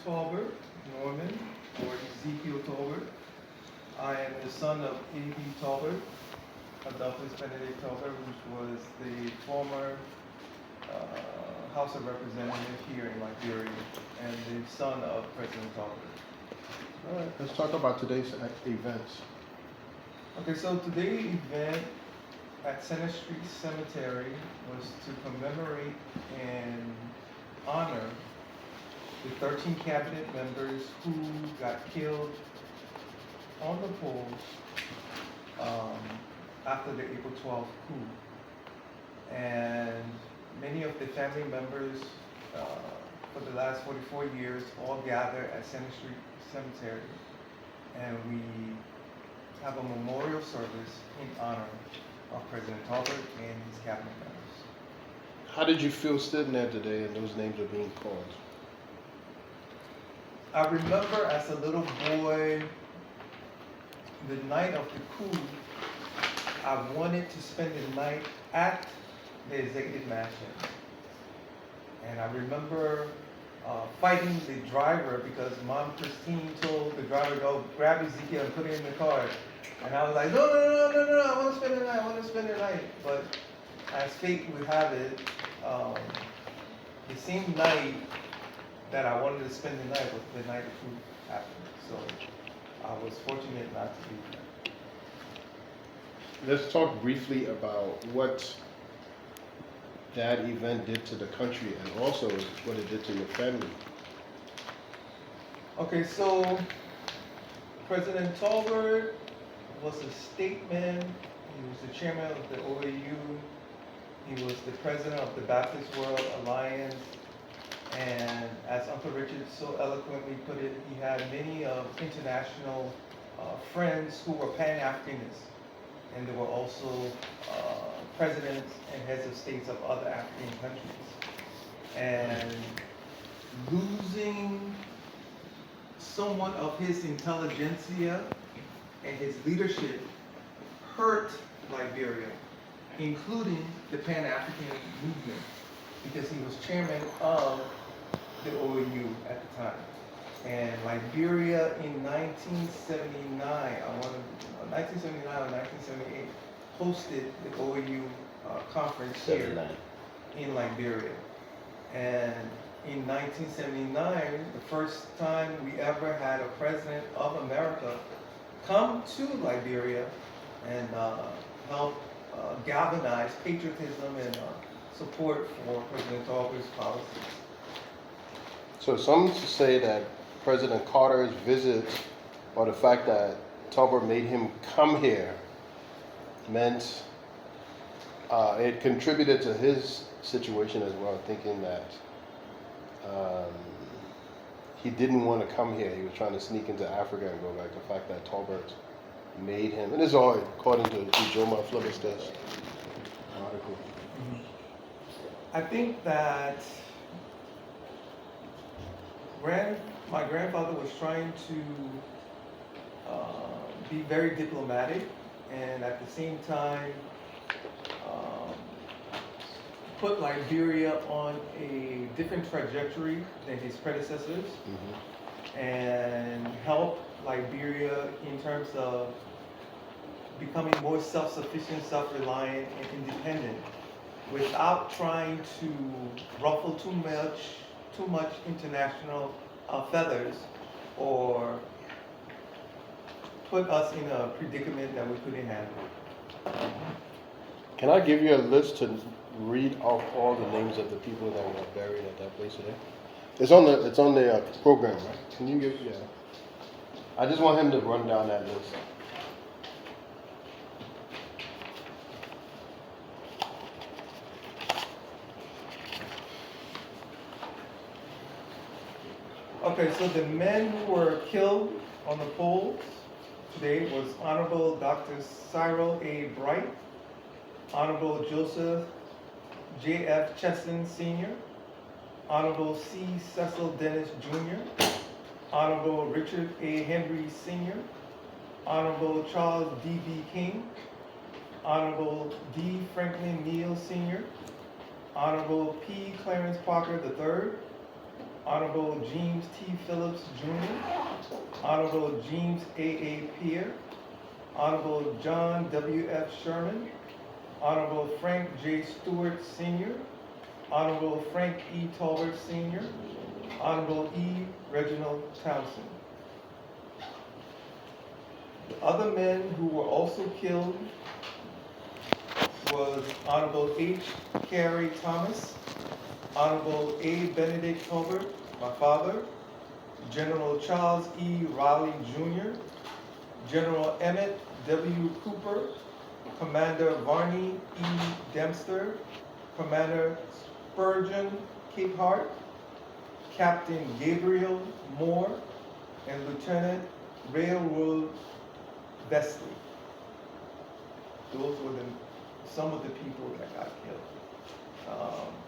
Talbert, Norman, or Ezekiel Talbert. I am the son of A.B. Talbert, Adolphus Benedict Talbert, which was the former House of Representatives here in Liberia, and the son of President Talbert. All right, let's talk about today's events. Okay, so today's event at Center Street Cemetery was to commemorate and honor the 13 cabinet members who got killed on the polls after the April 12th coup. And many of the family members for the last 44 years all gather at Center Street Cemetery, and we have a memorial service in honor of President Talbert and his cabinet members. How did you feel sitting there today and those names are being called? I remember as a little boy, the night of the coup, I wanted to spend the night at the executive mansion. And I remember fighting the driver because Mom Christine told the driver, go grab Ezekiel and put it in the car. And I was like, no, I want to spend the night, But as fate would have it, the same night that I wanted to spend the night was the night the coup happened. So I was fortunate not to be there. Let's talk briefly about what that event did to the country and also what it did to your family. Okay, so President Talbert was a statesman. He was the chairman of the OAU. He was the president of the Baptist World Alliance. And as Uncle Richard so eloquently put it, he had many international friends who were Pan-Africanists. And there were also presidents and heads of states of other African countries. And losing someone of his intelligentsia and his leadership hurt Liberia, including the Pan-African movement, because he was chairman of the OAU at the time. And Liberia in 1979, 1979 or 1978, hosted the OAU conference here in Liberia. And in 1979, the first time we ever had a president of America come to Liberia and help galvanize patriotism and support for President Talbert's policies. So some say that President Carter's visit, or the fact that Talbert made him come here, meant it contributed to his situation as well, thinking that he didn't want to come here. He was trying to sneak into Africa and go back. The fact that Talbert made him, and this is all according to Joma Fliberster's article. I think that my grandfather was trying to be very diplomatic and at the same time put Liberia on a different trajectory than his predecessors, and help Liberia in terms of becoming more self-sufficient, self-reliant, and independent without trying to ruffle too much international feathers or put us in a predicament that we couldn't handle. Can I give you a list to read off all the names of the people that were buried at that place today? It's on the program, right? Can you give? Yeah. I just want him to run down that list. Okay, so the men who were killed on the polls today was Honorable Dr. Cyril A. Bright, Honorable Joseph J.F. Chesson Sr., Honorable C. Cecil Dennis Jr., Honorable Richard A. Henry Sr., Honorable Charles D.B. King, Honorable D. Franklin Neal Sr., Honorable P. Clarence Parker III, Honorable James T. Phillips Jr., Honorable James A. Peer, Honorable John W. F. Sherman, Honorable Frank J. Stewart Sr., Honorable Frank E. Tolbert Sr., Honorable E. Reginald Townsend. The other men who were also killed was Honorable H. Carey Thomas, Honorable A. Benedict Tolbert, my father, General Charles E. Raleigh Jr., General Emmett W. Cooper, Commander Varney E. Dempster, Commander Spurgeon Capehart, Captain Gabriel Moore, and Lieutenant Railroad Vesley. Those were some of the people that got killed,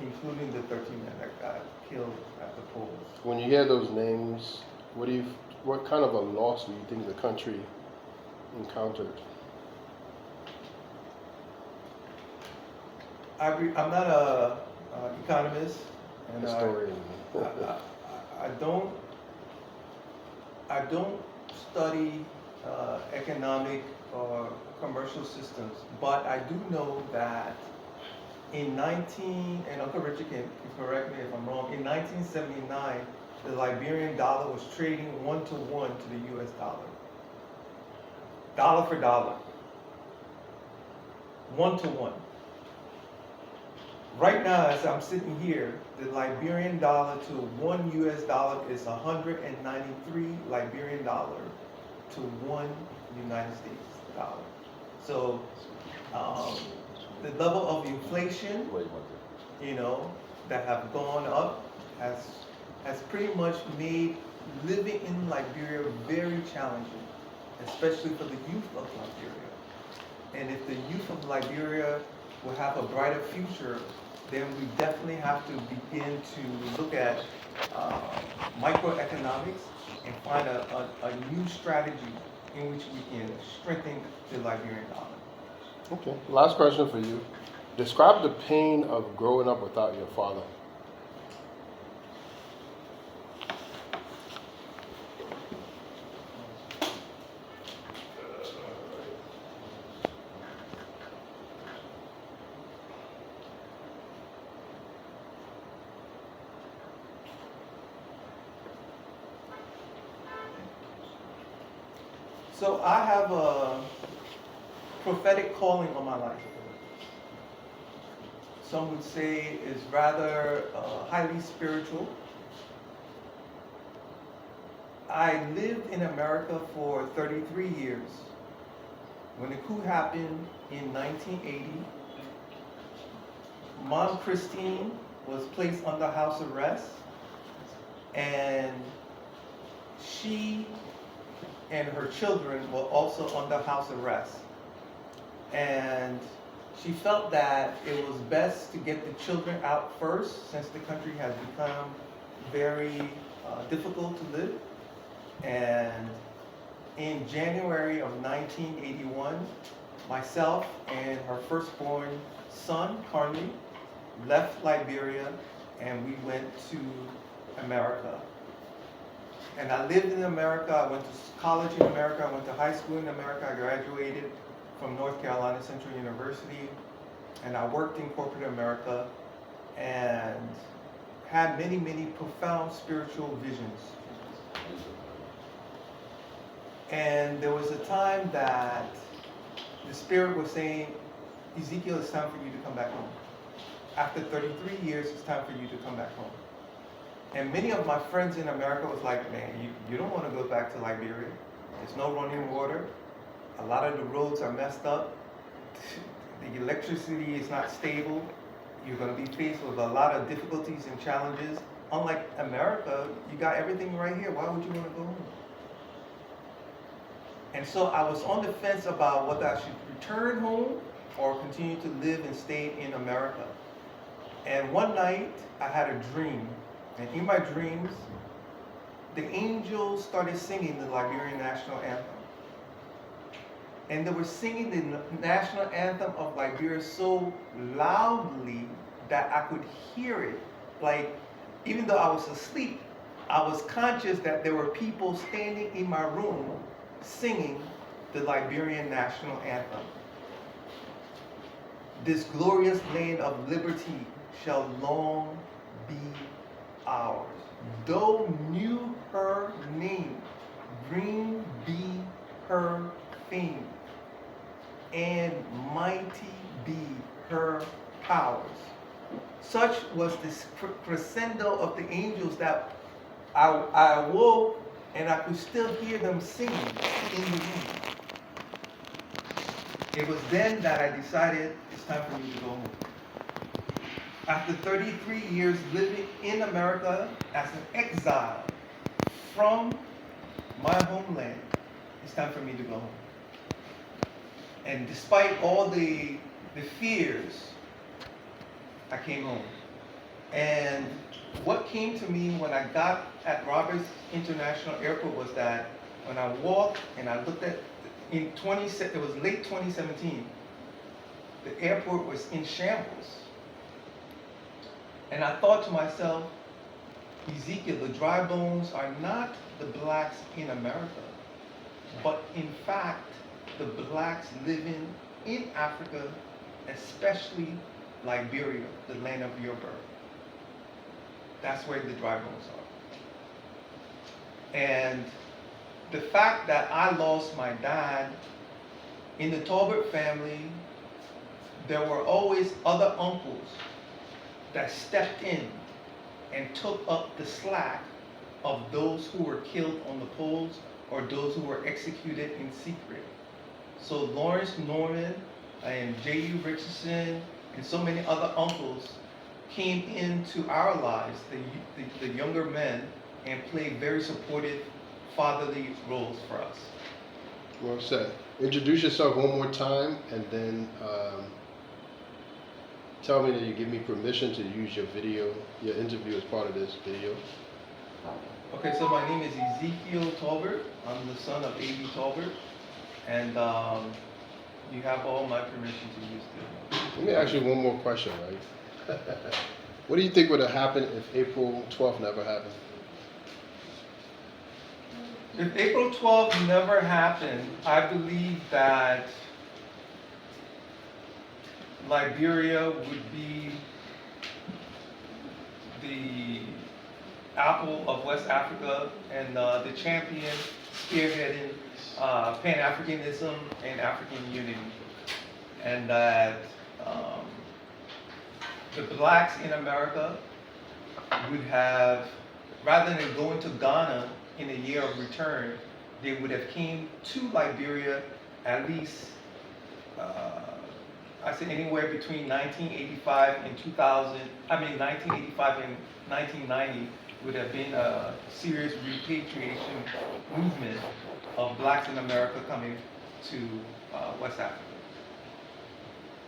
including the 13 men that got killed at the polls. When you hear those names, what kind of a loss do you think the country encountered? I'm not a economist, and Historian. I don't study economic or commercial systems, but I do know that and Uncle Richard can correct me if I'm wrong, in 1979, the Liberian dollar was trading 1-to-1 to the US dollar. Dollar for dollar. 1-to-1. Right now, as I'm sitting here, the Liberian dollar to one US dollar is 193 Liberian dollar to one United States dollar. So, the level of inflation, that have gone up has pretty much made living in Liberia very challenging, especially for the youth of Liberia. And if the youth of Liberia will have a brighter future, then we definitely have to begin to look at microeconomics and find a new strategy in which we can strengthen the Liberian dollar. Okay, last question for you. Describe the pain of growing up without your father. So I have a prophetic calling on my life. Some would say is rather highly spiritual. I lived in America for 33 years. When the coup happened in 1980, Mom Christine was placed under house arrest, and she and her children were also under house arrest. And she felt that it was best to get the children out first, since the country has become very difficult to live. And in January of 1981, myself and her firstborn son, Carney, left Liberia and we went to America. And I lived in America. I went to college in America. I went to high school in America. I graduated from North Carolina Central University. And I worked in corporate America and had many, many profound spiritual visions. And there was a time that the Spirit was saying, Ezekiel, it's time for you to come back home. After 33 years, it's time for you to come back home. And many of my friends in America was like, man, you don't want to go back to Liberia. There's no running water. A lot of the roads are messed up. The electricity is not stable. You're going to be faced with a lot of difficulties and challenges. Unlike America, you got everything right here. Why would you want to go home? And so I was on the fence about whether I should return home or continue to live and stay in America. And one night I had a dream. And in my dreams, the angels started singing the Liberian national anthem. And they were singing the national anthem of Liberia so loudly that I could hear it. Like, even though I was asleep, I was conscious that there were people standing in my room singing the Liberian national anthem. This glorious land of liberty shall long be ours. Though knew her name, green be her fame, and mighty be her powers. Such was this crescendo of the angels that I awoke and I could still hear them singing in the room. It was then that I decided it's time for me to go home. After 33 years living in America as an exile from my homeland, it's time for me to go home. And despite all the fears, I came home. And what came to me when I got at Roberts International Airport was that when I walked and I looked at, it was late 2017, the airport was in shambles. And I thought to myself, Ezekiel, the dry bones are not the blacks in America, but in fact, the blacks living in Africa, especially Liberia, the land of your birth. That's where the dry bones are. And the fact that I lost my dad, in the Talbot family, there were always other uncles that stepped in and took up the slack of those who were killed on the poles or those who were executed in secret. So Lawrence Norman and J.U. Richardson and so many other uncles came into our lives, the younger men, and played very supportive fatherly roles for us. Well said. Introduce yourself one more time, and then tell me that you give me permission to use your video, your interview as part of this video. Okay, so my name is Ezekiel Talbot. I'm the son of A.B. Talbot, and you have all my permission to use the. Let me ask you one more question, right? What do you think would have happened if April 12th never happened? If April 12th never happened, I believe that Liberia would be the apple of West Africa and the champion spearheading Pan-Africanism and African unity. And that the blacks in America would have, rather than going to Ghana in a year of return, they would have came to Liberia at least, I say anywhere between 1985 and 1985 and 1990 would have been a serious repatriation movement of blacks in America coming to West Africa.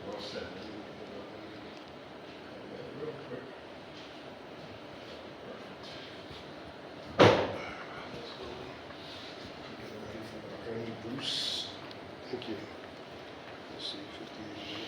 Well said. Real quick. Let's go. Get ready for Ernie Bruce. Thank you. Let's see, 15 minutes.